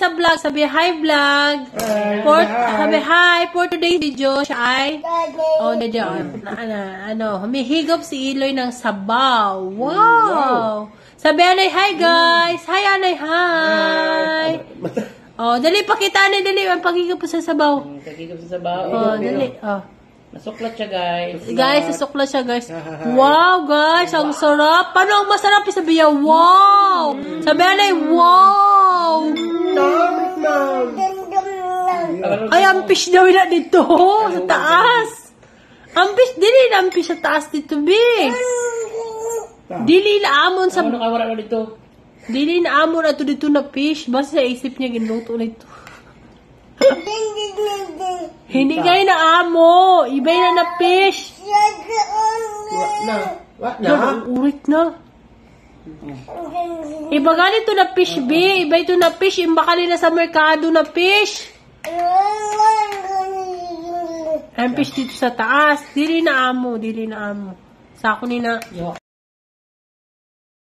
sa vlog. Sabi hi vlog. Sabi hi. For today's video, siya ay humihigop si Iloy ng sabaw. Wow! Sabi Anay, hi guys. Hi Anay, hi. Dali pakita Anay, dali ang paghigop sa sabaw. Paghigop sa sabaw. Dali. Nasuklat siya, guys. Guys, nasuklat siya, guys. Wow, guys, ang sarap. Paano ang masarap? Sabi niya, wow. Sabi Anay, wow. Ay, ang fish daw na dito. Sa taas. Ang fish, dili na ang fish sa taas dito, big. Dili na amon sa... Ano nakawala na dito? Dili na amon ato dito na fish. Basta sa isip niya, ginuto na ito. Hindi kayo na amo. Ibay na fish. What na? Urit na. Iba ganito na fish, B. Iba ito na fish. Imba ka na sa merkado na fish. Ang fish dito sa taas. Dili na amo. Dili na amo. Sa ako ni na.